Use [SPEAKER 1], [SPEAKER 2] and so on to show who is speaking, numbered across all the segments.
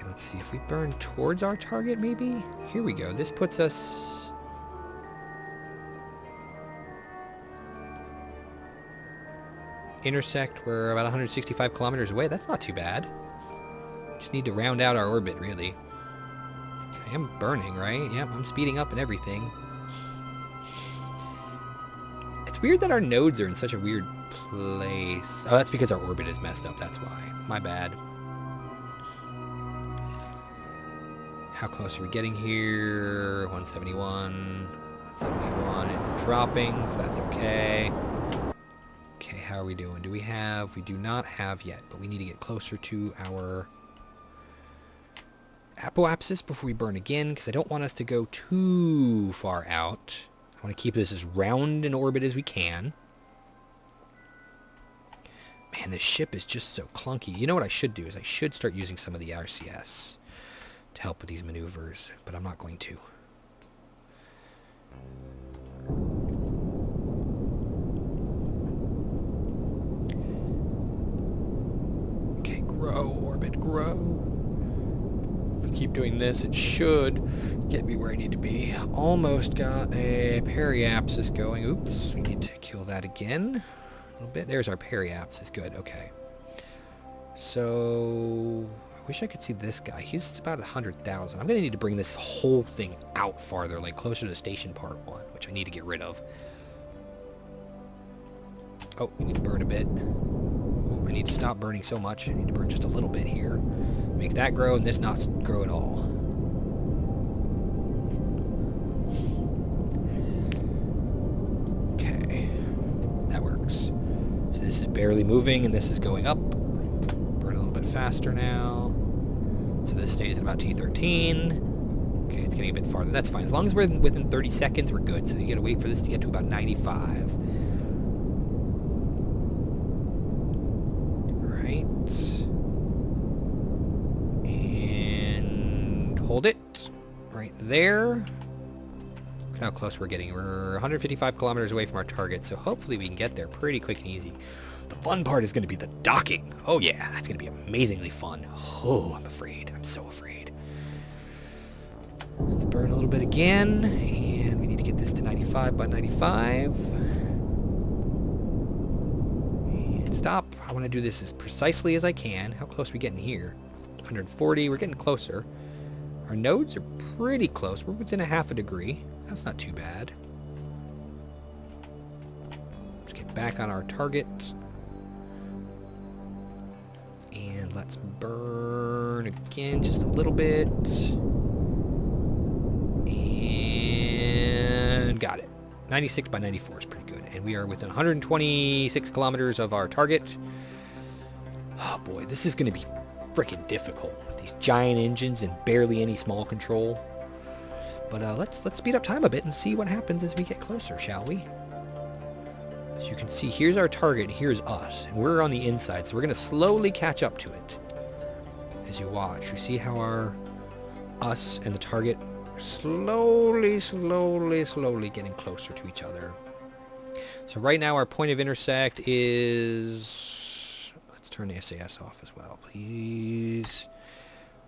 [SPEAKER 1] let's see. If we burn towards our target, maybe? Here we go. This puts us... intersect, we're about 165 kilometers away. That's not too bad. Just need to round out our orbit, really. I am burning, right? Yep, I'm speeding up and everything. It's weird that our nodes are in such a weird place. Oh, that's because our orbit is messed up. That's why. My bad. How close are we getting here? 171. 171. It's dropping, so that's okay. Okay, how are we doing? Do we have... We do not have yet, but we need to get closer to our apoapsis before we burn again, because I don't want us to go too far out. I want to keep this as round in orbit as we can. Man, this ship is just so clunky. You know what I should do is I should start using some of the RCS to help with these maneuvers, but I'm not going to. Okay, grow, orbit, grow. If we keep doing this, it should get me where I need to be. Almost got a periapsis going. Oops, we need to kill that again. A little bit. There's our periapsis. Good, okay. So... I wish I could see this guy. He's about 100,000. I'm going to need to bring this whole thing out farther, like closer to station part 1, which I need to get rid of. Oh, we need to burn a bit. Oh, I need to stop burning so much. I need to burn just a little bit here. Make that grow and this not grow at all. Okay. That works. So this is barely moving and this is going up. Burn a little bit faster now. So this stays at about T13. Okay, it's getting a bit farther. That's fine. As long as we're within 30 seconds, we're good. So you gotta wait for this to get to about 95. Right. And hold it. Right there. Look how close we're getting. We're 155 kilometers away from our target, so hopefully we can get there pretty quick and easy. The fun part is going to be the docking. Oh yeah, that's going to be amazingly fun. Oh, I'm afraid. I'm so afraid. Let's burn a little bit again, and we need to get this to 95 by 95. And stop. I want to do this as precisely as I can. How close are we getting here? 140. We're getting closer. Our nodes are pretty close. We're within a half a degree. That's not too bad. Let's get back on our target. And let's burn again just a little bit. And got it. 96 by 94 is pretty good. And we are within 126 kilometers of our target. Oh boy, this is going to be freaking difficult. These giant engines and barely any small control. But let's speed up time a bit and see what happens as we get closer, shall we? As you can see, here's our target, and here's us. And we're on the inside, so we're going to slowly catch up to it. As you watch, you see how us and the target are slowly getting closer to each other. So right now our point of intersect is... Let's turn the SAS off as well, please.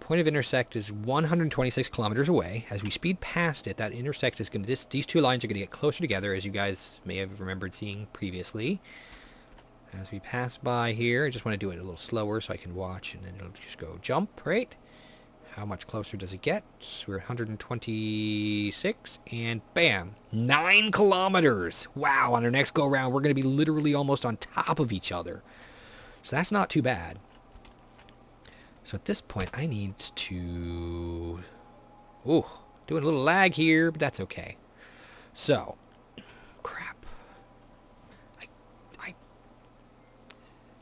[SPEAKER 1] Point of intersect is 126 kilometers away. As we speed past it, that intersect is going to... These two lines are going to get closer together, as you guys may have remembered seeing previously. As we pass by here, I just want to do it a little slower so I can watch, and then it'll just go jump, right? How much closer does it get? We're at 126, and bam! 9 kilometers! Wow, on our next go-around, we're going to be literally almost on top of each other. So that's not too bad. So at this point, I need to... Ooh, doing a little lag here, but that's okay. So, crap.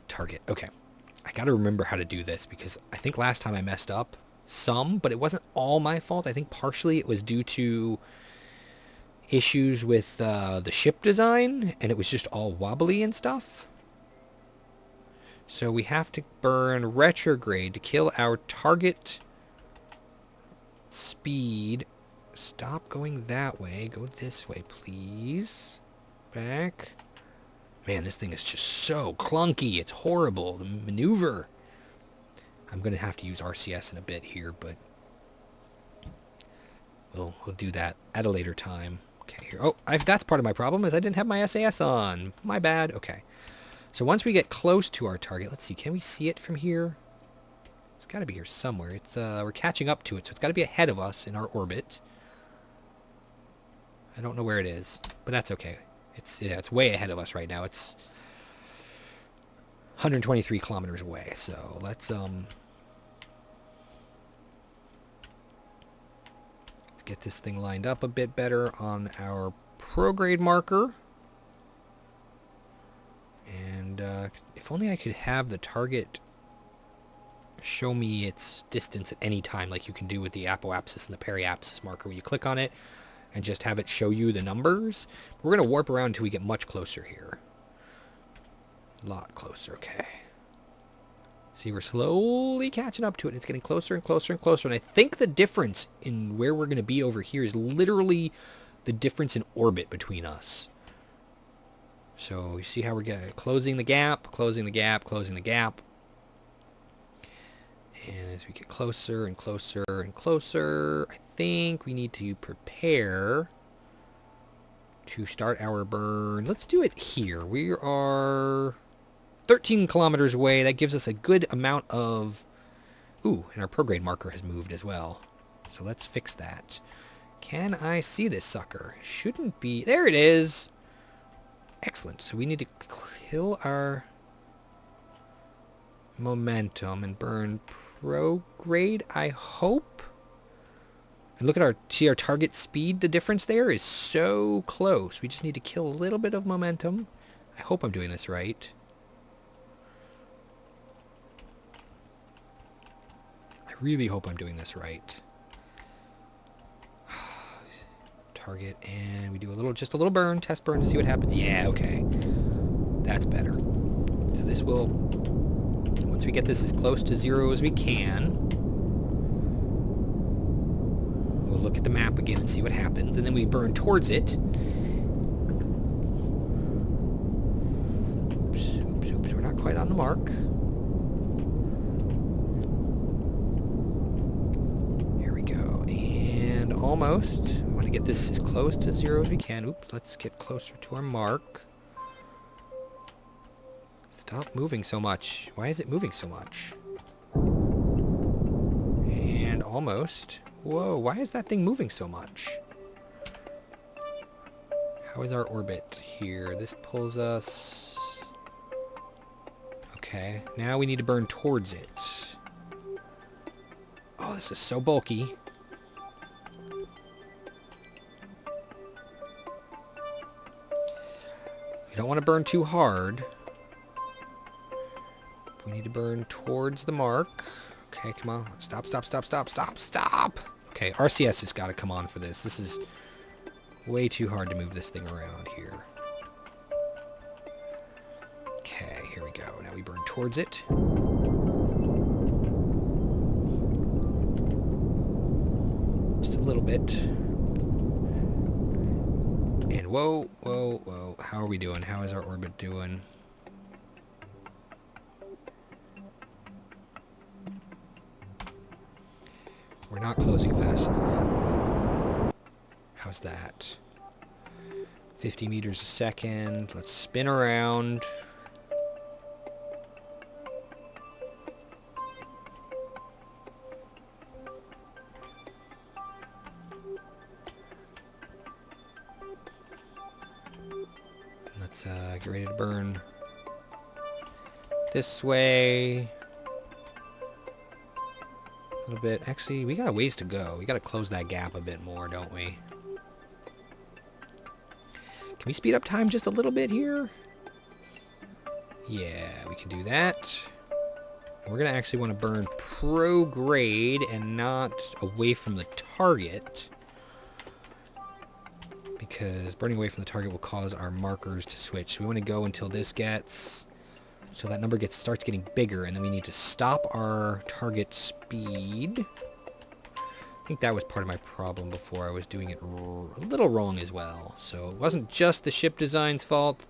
[SPEAKER 1] Target. Okay. I gotta remember how to do this, because I think last time I messed up some, but it wasn't all my fault. I think partially it was due to issues with the ship design, and it was just all wobbly and stuff. So we have to burn retrograde to kill our target speed. Stop going that way. Go this way, please. Back. Man, this thing is just so clunky. It's horrible to maneuver. I'm going to have to use RCS in a bit here, but we'll do that at a later time. Okay, here. Oh, that's part of my problem is I didn't have my SAS on. My bad. Okay. So once we get close to our target, let's see. Can we see it from here? It's got to be here somewhere. It's we're catching up to it, so it's got to be ahead of us in our orbit. I don't know where it is, but that's okay. It's way ahead of us right now. It's 123 kilometers away. So let's get this thing lined up a bit better on our prograde marker. And if only I could have the target show me its distance at any time, like you can do with the apoapsis and the periapsis marker, when you click on it and just have it show you the numbers. We're going to warp around until we get much closer here. A lot closer, okay. See, we're slowly catching up to it. It's getting closer and closer and closer. And I think the difference in where we're going to be over here is literally the difference in orbit between us. So you see how we're closing the gap, closing the gap, closing the gap. And as we get closer and closer and closer, I think we need to prepare to start our burn. Let's do it here. We are 13 kilometers away. That gives us a good amount of... Ooh, and our prograde marker has moved as well. So let's fix that. Can I see this sucker? Shouldn't be... There it is! Excellent. So we need to kill our momentum and burn prograde, I hope. And look at our target speed. The difference there is so close. We just need to kill a little bit of momentum. I hope I'm doing this right. I really hope I'm doing this right. Target, and we do just a little burn, test burn to see what happens. Yeah, okay. That's better. So this will, once we get this as close to 0 as we can, we'll look at the map again and see what happens, and then we burn towards it. Oops, we're not quite on the mark. Here we go, and almost. We want to get this as close to 0 as we can. Oops, let's get closer to our mark. Stop moving so much. Why is it moving so much? And almost. Whoa, why is that thing moving so much? How is our orbit here? This pulls us... Okay, now we need to burn towards it. Oh, this is so bulky. We don't want to burn too hard. We need to burn towards the mark. Okay, come on. Stop. Okay, RCS has got to come on for this. This is way too hard to move this thing around here. Okay, here we go. Now we burn towards it. Just a little bit. And whoa. How are we doing? How is our orbit doing? We're not closing fast enough. How's that? 50 meters a second. Let's spin around. Let's get ready to burn this way. A little bit. Actually, we got a ways to go. We got to close that gap a bit more, don't we? Can we speed up time just a little bit here? Yeah, we can do that. We're going to actually want to burn prograde and not away from the target, because burning away from the target will cause our markers to switch. So we want to go until this gets... So that number starts getting bigger, and then we need to stop our target speed. I think that was part of my problem before. I was doing it a little wrong as well. So it wasn't just the ship design's fault.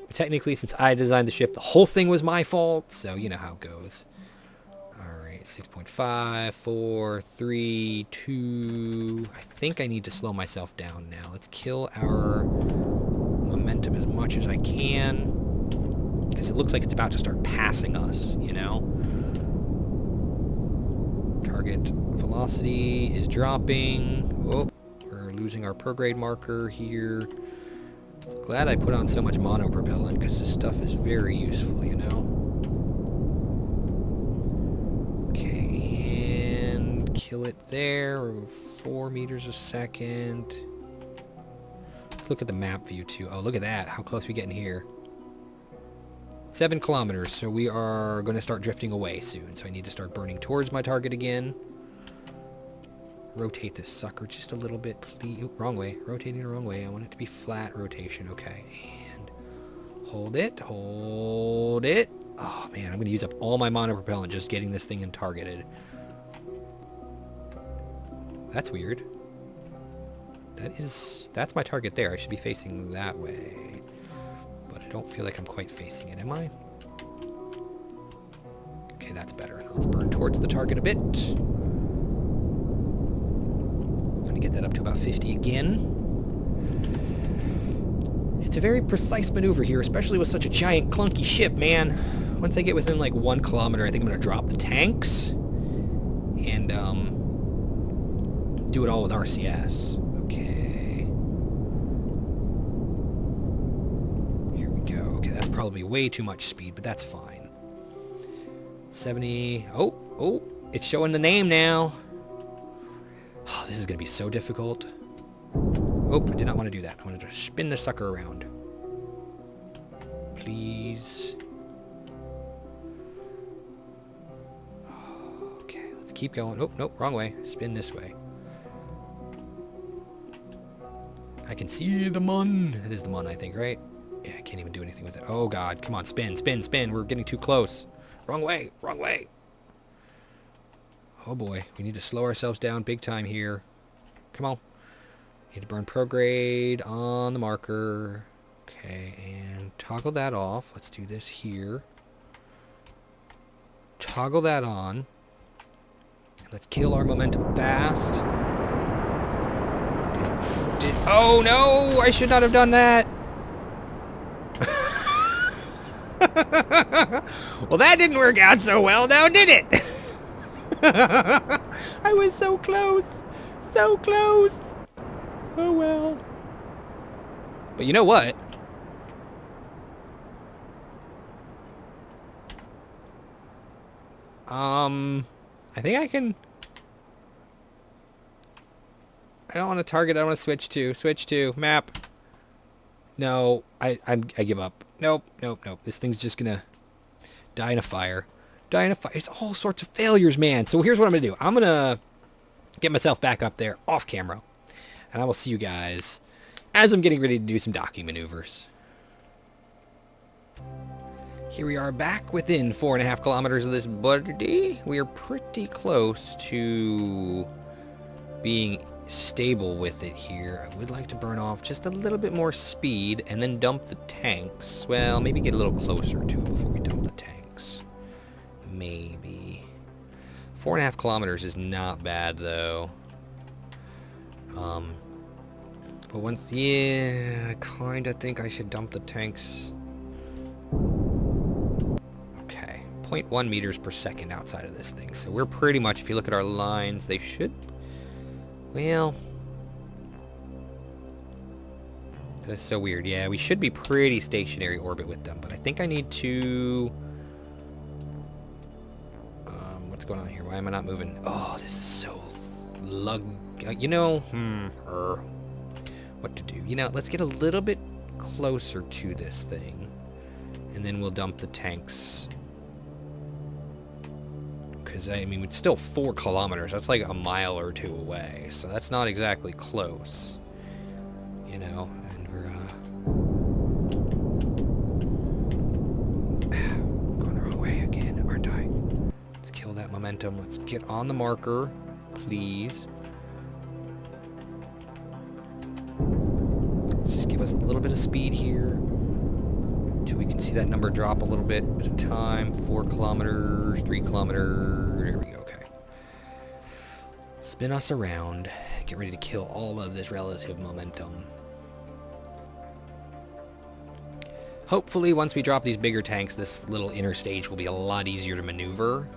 [SPEAKER 1] But technically, since I designed the ship, the whole thing was my fault. So you know how it goes. Alright, Alright, 6.5, 4, 3, 2... I think I need to slow myself down now. Let's kill our momentum as much as I can. Because it looks like it's about to start passing us, you know? Target velocity is dropping. Oh, we're losing our prograde marker here. Glad I put on so much monopropellant, because this stuff is very useful, you know? Okay, and kill it there. We're 4 meters a second. Let's look at the map view, too. Oh, look at that. How close are we getting here? 7 kilometers, so we are going to start drifting away soon. So I need to start burning towards my target again. Rotate this sucker just a little bit, please. Oh, wrong way. Rotating the wrong way. I want it to be flat rotation. Okay, and hold it. Hold it. Oh, man, I'm going to use up all my monopropellant just getting this thing in targeted. That's weird. That's my target there. I should be facing that way. But I don't feel like I'm quite facing it, am I? Okay, that's better. Let's burn towards the target a bit. I'm going to get that up to about 50 again. It's a very precise maneuver here, especially with such a giant clunky ship, man. Once I get within like 1 kilometer, I think I'm going to drop the tanks and do it all with RCS. Okay. Here we go. Okay, that's probably way too much speed, but that's fine. 70. Oh, it's showing the name now. Oh, this is going to be so difficult. Oh, I did not want to do that. I wanted to spin the sucker around. Please. Okay, let's keep going. Oh, nope, wrong way. Spin this way. I can see the mun. That is the mun, I think, right? Yeah, I can't even do anything with it. Oh, God. Come on, spin, spin, spin. We're getting too close. Wrong way, wrong way. Oh, boy. We need to slow ourselves down big time here. Come on. Need to burn prograde on the marker. Okay, and toggle that off. Let's do this here. Toggle that on. Let's kill our momentum fast. Oh no! I should not have done that! Well, that didn't work out so well, now did it? I was so close! So close! Oh well. But you know what? I think I can... I don't want to target, I want to switch to map. No, I give up. Nope. This thing's just gonna die in a fire. Die in a fire. It's all sorts of failures, man. So here's what I'm gonna do. I'm gonna get myself back up there off camera. And I will see you guys as I'm getting ready to do some docking maneuvers. Here we are back within 4.5 kilometers of this buddy. We are pretty close to being stable with it here. I would like to burn off just a little bit more speed and then dump the tanks. Well, maybe get a little closer to it before we dump the tanks. Maybe. 4.5 kilometers is not bad though. But once, yeah, I kinda think I should dump the tanks. Okay, 0.1 meters per second outside of this thing. So we're pretty much, if you look at our lines, they should, well, that is so weird. Yeah, we should be pretty stationary orbit with them, but I think I need to, what's going on here? Why am I not moving? Oh, this is so you know, what to do. You know, let's get a little bit closer to this thing, and then we'll dump the tanks. Because, I mean, it's still 4 kilometers. That's like a mile or 2 away. So that's not exactly close. You know, and we're, going the wrong way again, aren't I? Let's kill that momentum. Let's get on the marker, please. Let's just give us a little bit of speed here until we can see that number drop a little bit at a time. 4 kilometers, 3 kilometers. There we go. spin us around. Get ready to kill all of this relative momentum. Hopefully, once we drop these bigger tanks, this little inner stage will be a lot easier to maneuver.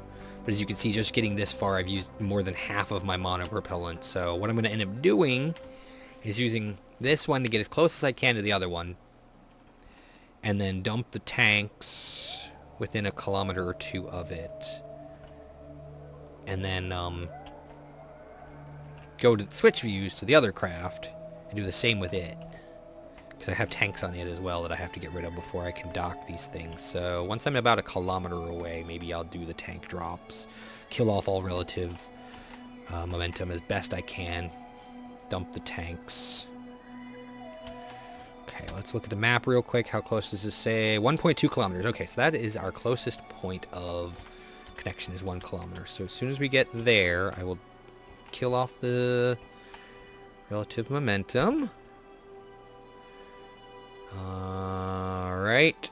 [SPEAKER 1] But as you can see, just getting this far, I've used more than half of my monopropellant. So what I'm going to end up doing is using this one to get as close as I can to the other one. And then dump the tanks within a kilometer or two of it. And then go to switch views to the other craft and do the same with it. Because I have tanks on it as well that I have to get rid of before I can dock these things. So once I'm about a kilometer away, maybe I'll do the tank drops. Kill off all relative momentum as best I can. Dump the tanks. Okay, let's look at the map real quick. How close does this say? 1.2 kilometers. Okay, so that is our closest point of connection is 1 kilometer. So as soon as we get there, I will kill off the relative momentum. Alright,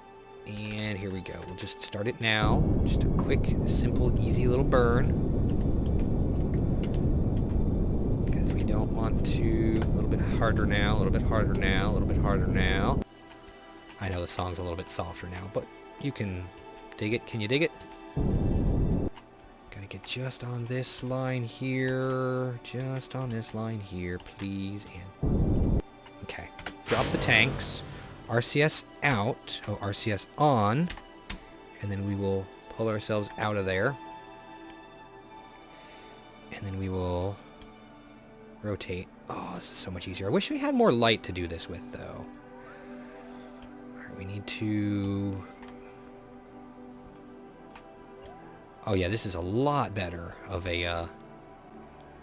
[SPEAKER 1] and here we go. We'll just start it now. Just a quick, simple, easy little burn. Because we don't want to... A little bit harder now, a little bit harder now, a little bit harder now. I know the song's a little bit softer now, but you can dig it. Can you dig it? Gotta get just on this line here. Just on this line here, please. And okay, drop the tanks. RCS out, RCS on, and then we will pull ourselves out of there. And then we will rotate. Oh, this is so much easier. I wish we had more light to do this with, though. Alright, we need to... Oh yeah, this is a lot better of a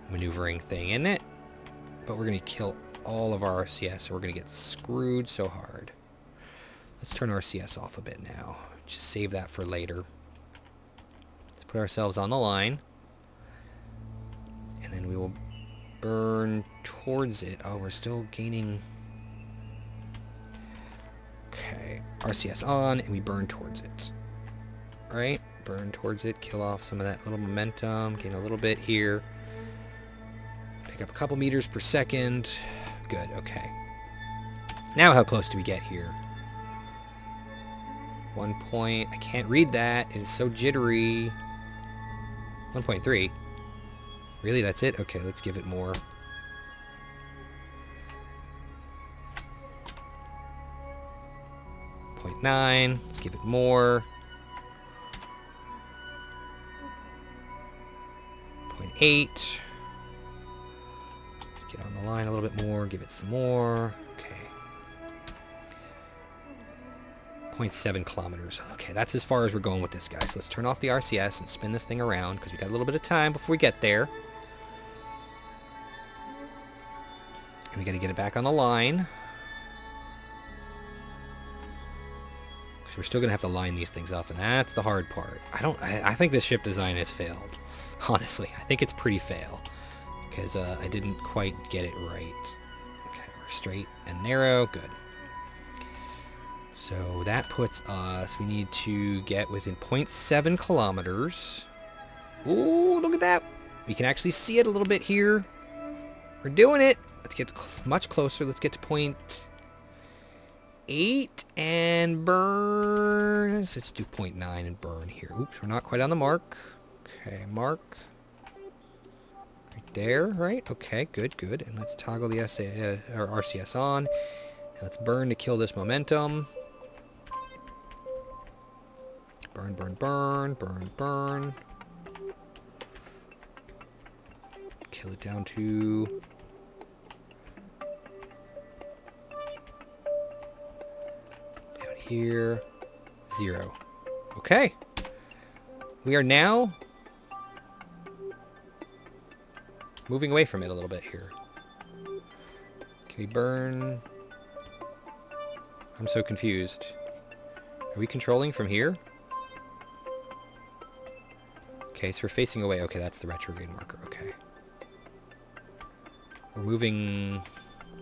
[SPEAKER 1] maneuvering thing, isn't it? But we're going to kill all of our RCS, so we're going to get screwed so hard. Let's turn RCS off a bit now. Just save that for later. Let's put ourselves on the line. And then we will burn towards it. Oh, we're still gaining... Okay, RCS on, and we burn towards it. Alright, burn towards it, kill off some of that little momentum, gain a little bit here. Pick up a couple meters per second. Good, okay. Now how close do we get here? 1 point. I can't read that. It is so jittery. 1.3. Really, that's it? Okay, let's give it more. 0.9. Let's give it more. 0.8. Get on the line a little bit more. Give it some more. Okay. 0.7 kilometers. Okay, that's as far as we're going with this guy. So let's turn off the RCS and spin this thing around because we got a little bit of time before we get there. And we got to get it back on the line. Because we're still going to have to line these things up, and that's the hard part. I think this ship design has failed. Honestly, I think it's pretty fail. Because I didn't quite get it right. Okay, we're straight and narrow. Good. So that puts us, we need to get within 0.7 kilometers. Ooh, look at that. We can actually see it a little bit here. We're doing it. Let's get much closer. Let's get to 0.8 and burn. Let's do 0.9 and burn here. Oops, we're not quite on the mark. Okay, mark. Right there, right? Okay, good, good. And let's toggle the RCS on. And let's burn to kill this momentum. Burn, burn, burn, burn, burn. Kill it down to... down here. 0. Okay. We are now moving away from it a little bit here. Can we burn? I'm so confused. Are we controlling from here? Okay, so we're facing away. Okay, that's the retrograde marker. Okay. We're moving...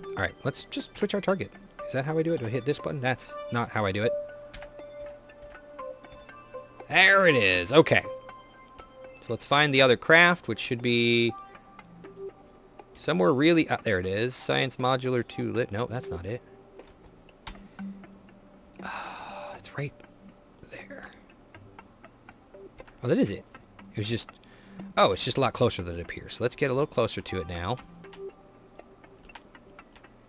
[SPEAKER 1] Alright, let's just switch our target. Is that how I do it? Do I hit this button? That's not how I do it. There it is. Okay. So let's find the other craft, which should be Somewhere really... there it is. Science Modular 2 lit. No, that's not it. It's right there. Oh, that is it. It was just... oh, it's just a lot closer than it appears. So let's get a little closer to it now.